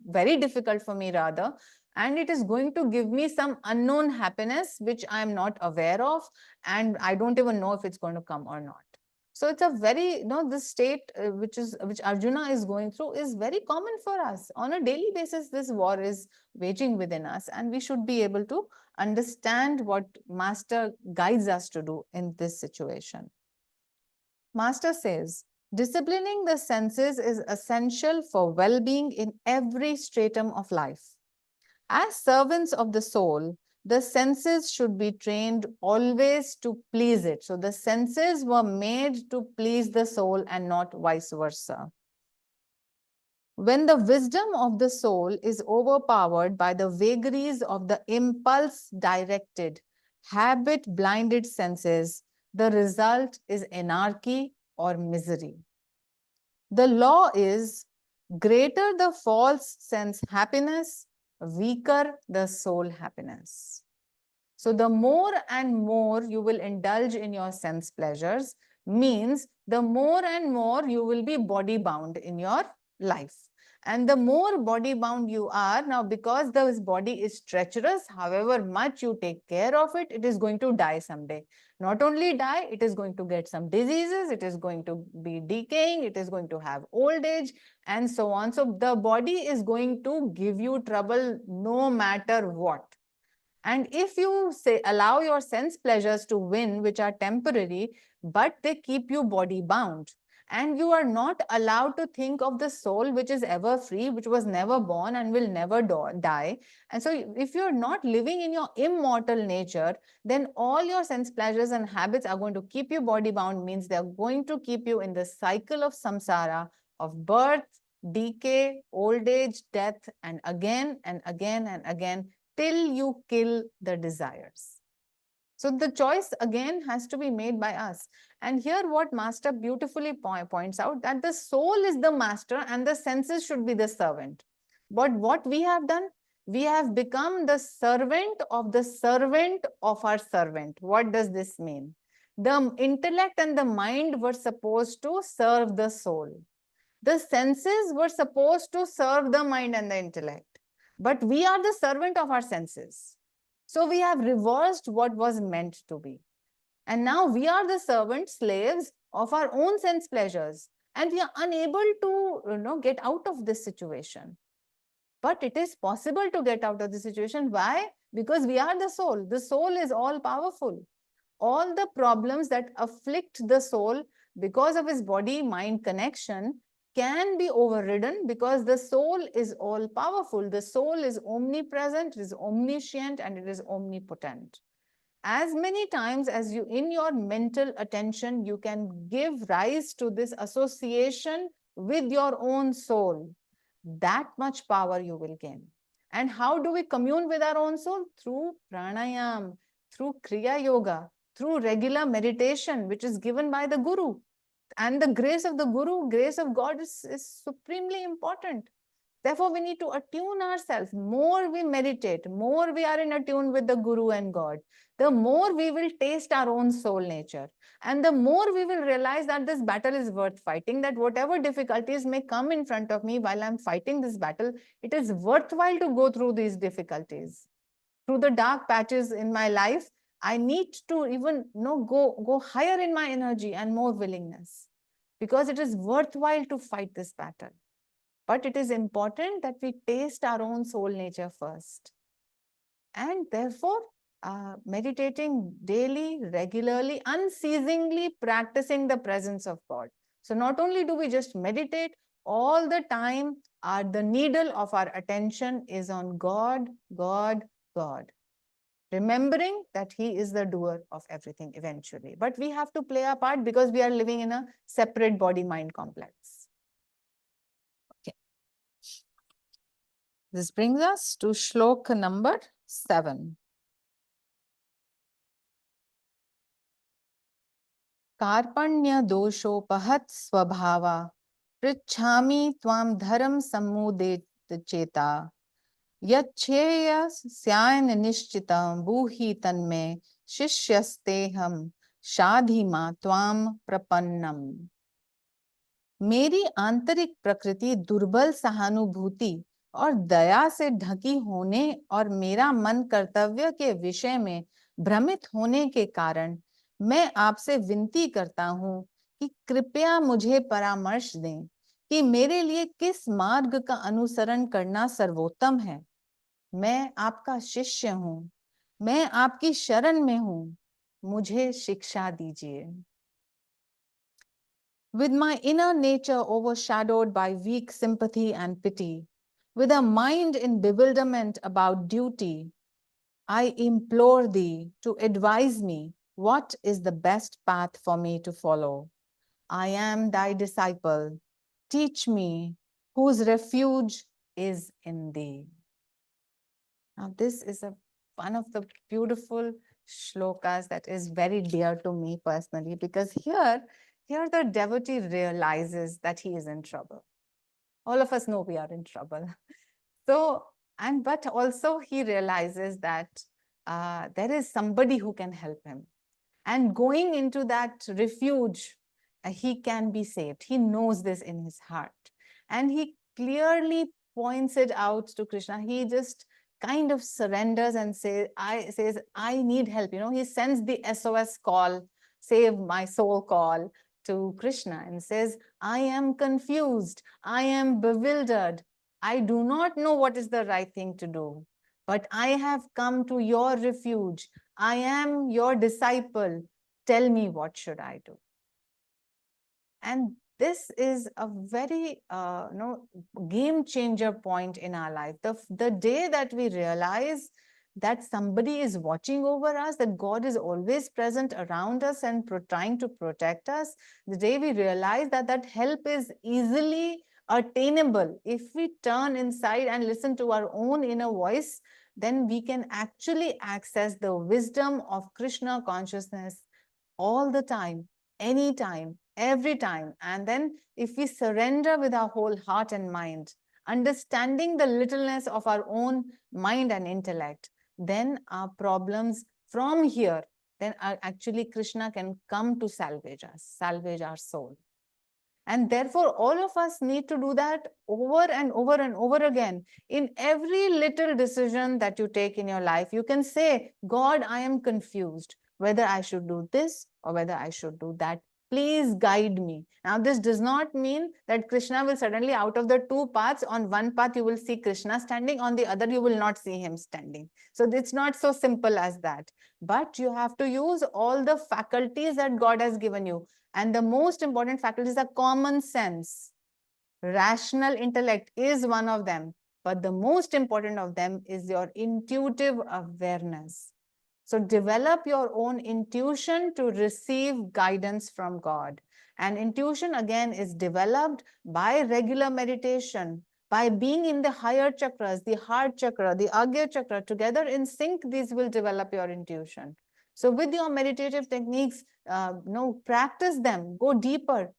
very difficult for me rather, and it is going to give me some unknown happiness which I am not aware of, and I don't even know if it's going to come or not. So it's a very, this state which Arjuna is going through is very common for us. On a daily basis, this war is waging within us, and we should be able to understand what Master guides us to do in this situation. Master says, disciplining the senses is essential for well-being in every stratum of life. As servants of the soul, the senses should be trained always to please it. So the senses were made to please the soul and not vice versa. When the wisdom of the soul is overpowered by the vagaries of the impulse-directed, habit-blinded senses, the result is anarchy or misery. The law is greater the false sense happiness, weaker the soul happiness. So the more and more you will indulge in your sense pleasures means the more and more you will be body bound in your life. And the more body bound you are, now because this body is treacherous, however much you take care of it, it is going to die someday. Not only die, it is going to get some diseases, it is going to be decaying, it is going to have old age and so on. So the body is going to give you trouble no matter what. And if you say allow your sense pleasures to win, which are temporary, but they keep you body bound, and you are not allowed to think of the soul which is ever free, which was never born and will never die. And so if you're not living in your immortal nature, then all your sense pleasures and habits are going to keep you body bound, means they're going to keep you in the cycle of samsara, of birth, decay, old age, death, and again and again and again, till you kill the desires. So the choice again has to be made by us. And here what Master beautifully points out, that the soul is the master and the senses should be the servant. But what we have done, we have become the servant of our servant. What does this mean? The intellect and the mind were supposed to serve the soul. The senses were supposed to serve the mind and the intellect. But we are the servant of our senses. So we have reversed what was meant to be. And now we are the servant slaves of our own sense pleasures. And we are unable to get out of this situation. But it is possible to get out of the situation. Why? Because we are the soul. The soul is all powerful. All the problems that afflict the soul because of his body-mind connection can be overridden because the soul is all powerful. The soul is omnipresent, it is omniscient, and it is omnipotent. As many times as you, in your mental attention, you can give rise to this association with your own soul. that much power you will gain. And how do we commune with our own soul? Through pranayam, through kriya yoga, through regular meditation, which is given by the guru. And the grace of the guru, grace of God is supremely important. Therefore, we need to attune ourselves. More we meditate, more we are in attune with the Guru and God, the more we will taste our own soul nature. And the more we will realize that this battle is worth fighting, that whatever difficulties may come in front of me while I'm fighting this battle, it is worthwhile to go through these difficulties. Through the dark patches in my life, I need to even go higher in my energy and more willingness, because it is worthwhile to fight this battle. But it is important that we taste our own soul nature first. And therefore, meditating daily, regularly, unceasingly practicing the presence of God. So not only do we just meditate, all the time, the needle of our attention is on God, God, God. Remembering that He is the doer of everything eventually. But we have to play our part because we are living in a separate body-mind complex. This brings us to shloka number 7. Karpanya doshopahat swabhava prichhami tvam dharam sammudet cheta yachheya syan nishchitam buhi tanme shishyasteham shadhima tvam prapannam. मेरी आंतरिक प्रकृति दुर्बल सहानुभूति और दया से ढकी होने और मेरा मन कर्तव्य के विषय में भ्रमित होने के कारण मैं आपसे विनती करता हूं कि कृपया मुझे परामर्श दें कि मेरे लिए किस मार्ग का अनुसरण करना सर्वोत्तम है। मैं आपका शिष्य हूं, मैं आपकी शरण में हूं, मुझे शिक्षा दीजिए। With my inner nature overshadowed by weak sympathy and pity, with a mind in bewilderment about duty, I implore thee to advise me what is the best path for me to follow. I am thy disciple. Teach me, whose refuge is in thee. Now, this is one of the beautiful shlokas that is very dear to me personally, because here the devotee realizes that he is in trouble. All of us know we are in trouble. So, but also he realizes that there is somebody who can help him. And going into that refuge, he can be saved. He knows this in his heart. And he clearly points it out to Krishna. He just kind of surrenders and says, I need help. He sends the SOS call, save my soul call to Krishna, and says, I am confused. I am bewildered. I do not know what is the right thing to do. But I have come to your refuge. I am your disciple. Tell me, what should I do? And this is a very game changer point in our life. The day that we realize that somebody is watching over us, that God is always present around us and trying to protect us, the day we realize that help is easily attainable, if we turn inside and listen to our own inner voice, then we can actually access the wisdom of Krishna consciousness all the time, anytime, every time. And then if we surrender with our whole heart and mind, understanding the littleness of our own mind and intellect, then our problems from here, then actually Krishna can come to salvage us, salvage our soul. And therefore, all of us need to do that over and over and over again. In every little decision that you take in your life, you can say, God, I am confused whether I should do this or whether I should do that. Please guide me. Now, this does not mean that Krishna will suddenly, out of the two paths, on one path you will see Krishna standing, on the other you will not see him standing. So it's not so simple as that. But you have to use all the faculties that God has given you. And the most important faculties are common sense. Rational intellect is one of them. But the most important of them is your intuitive awareness. So develop your own intuition to receive guidance from God. And intuition, again, is developed by regular meditation, By being in the higher chakras, the heart chakra, the Agya chakra, together in sync, these will develop your intuition. So with your meditative techniques, practice them, go deeper,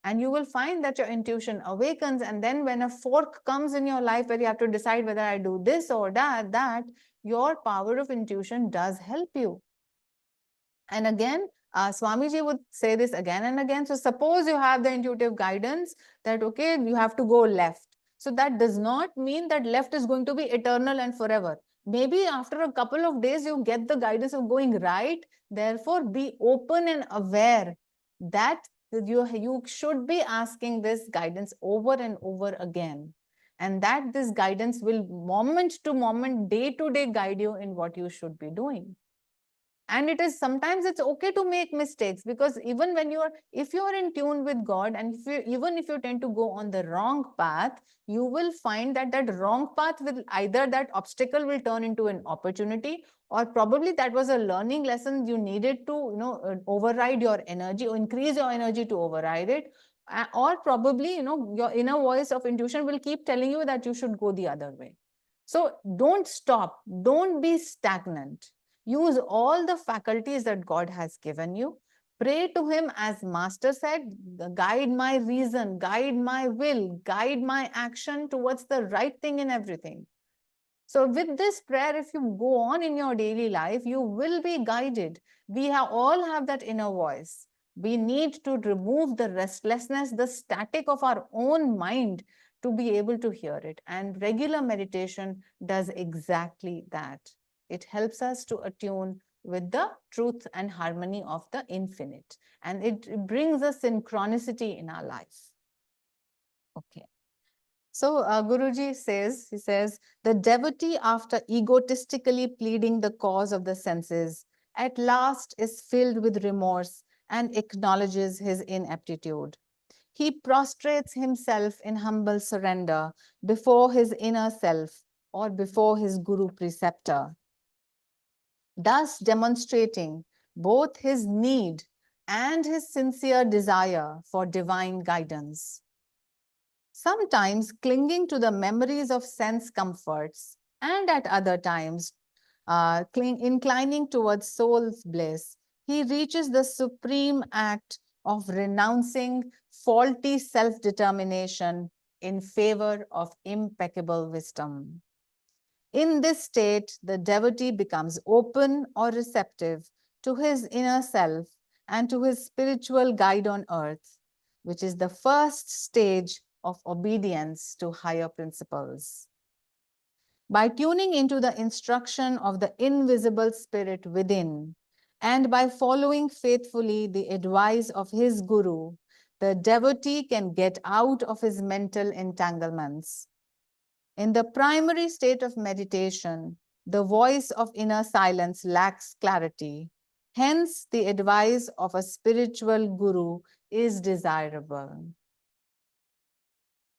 and you will find that your intuition awakens. And then when a fork comes in your life where you have to decide whether I do this or that, your power of intuition does help you. And again, Swamiji would say this again and again. So suppose you have the intuitive guidance that, okay, you have to go left. So that does not mean that left is going to be eternal and forever. Maybe after a couple of days, you get the guidance of going right. Therefore, be open and aware that you should be asking this guidance over and over again. And that this guidance will moment to moment, day to day guide you in what you should be doing. And it is sometimes it's okay to make mistakes, because even when if you are in tune with God, and even if you tend to go on the wrong path, you will find that that wrong path will either that obstacle will turn into an opportunity, or probably that was a learning lesson you needed to override your energy or increase your energy to override it, or probably your inner voice of intuition will keep telling you that you should go the other way. So don't stop, don't be stagnant. Use all the faculties that God has given you. Pray to Him, as Master said, guide my reason, guide my will, guide my action towards the right thing in everything. So with this prayer, if you go on in your daily life, you will be guided. We all have that inner voice. We need to remove the restlessness, the static of our own mind to be able to hear it. And regular meditation does exactly that. It helps us to attune with the truth and harmony of the infinite. And it brings a synchronicity in our life. Okay. So Guruji says, he says, the devotee, after egotistically pleading the cause of the senses, at last is filled with remorse and acknowledges his ineptitude. He prostrates himself in humble surrender before his inner self or before his Guru preceptor, thus demonstrating both his need and his sincere desire for divine guidance. Sometimes clinging to the memories of sense comforts, and at other times inclining towards soul's bliss, he reaches the supreme act of renouncing faulty self-determination in favor of impeccable wisdom. In this state, the devotee becomes open or receptive to his inner self and to his spiritual guide on earth, which is the first stage of obedience to higher principles. By tuning into the instruction of the invisible spirit within, and by following faithfully the advice of his guru, the devotee can get out of his mental entanglements. In the primary state of meditation, the voice of inner silence lacks clarity. Hence, the advice of a spiritual guru is desirable.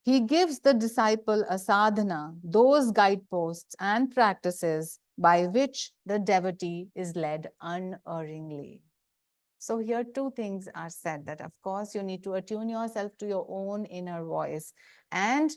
He gives the disciple a sadhana, those guideposts and practices by which the devotee is led unerringly. So here two things are said, that of course you need to attune yourself to your own inner voice, and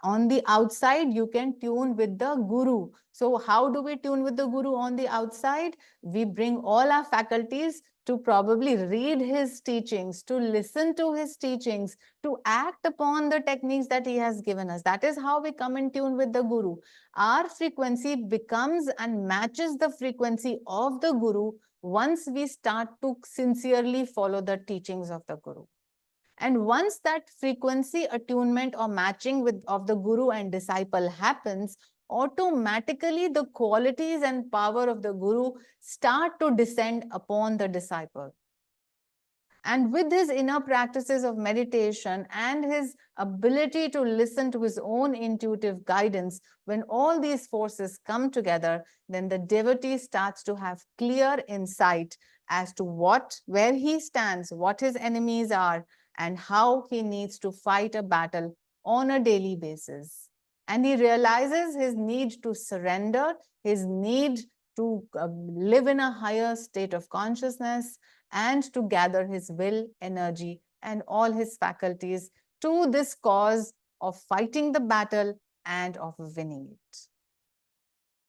on the outside you can tune with the guru. So how do we tune with the guru on the outside? We bring all our faculties to probably read his teachings, to listen to his teachings, to act upon the techniques that he has given us. That is how we come in tune with the guru. Our frequency becomes and matches the frequency of the guru once we start to sincerely follow the teachings of the guru. And once that frequency attunement or matching of the guru and disciple happens, automatically the qualities and power of the guru start to descend upon the disciple. And with his inner practices of meditation and his ability to listen to his own intuitive guidance, when all these forces come together, then the devotee starts to have clear insight as to where he stands, what his enemies are, and how he needs to fight a battle on a daily basis. And he realizes his need to surrender, his need to live in a higher state of consciousness, and to gather his will, energy, and all his faculties to this cause of fighting the battle and of winning it.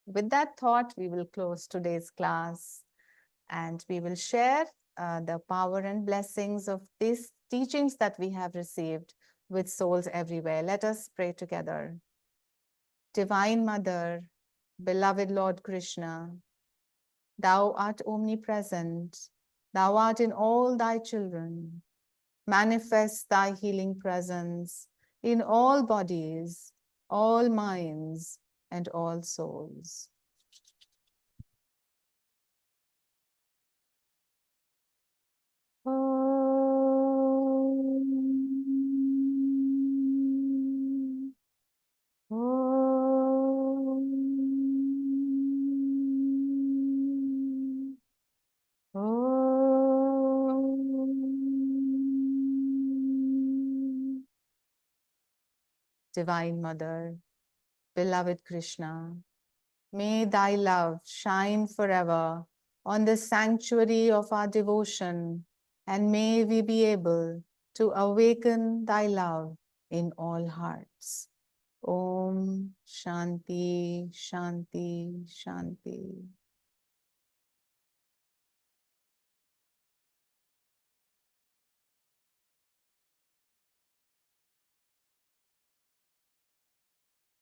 With that thought, we will close today's class and we will share the power and blessings of these teachings that we have received with souls everywhere. Let us pray together. Divine Mother, beloved Lord Krishna, thou art omnipresent, thou art in all thy children. Manifest thy healing presence in all bodies, all minds, and all souls. Divine Mother, beloved Krishna, may thy love shine forever on the sanctuary of our devotion, and may we be able to awaken thy love in all hearts. Om Shanti, Shanti, Shanti.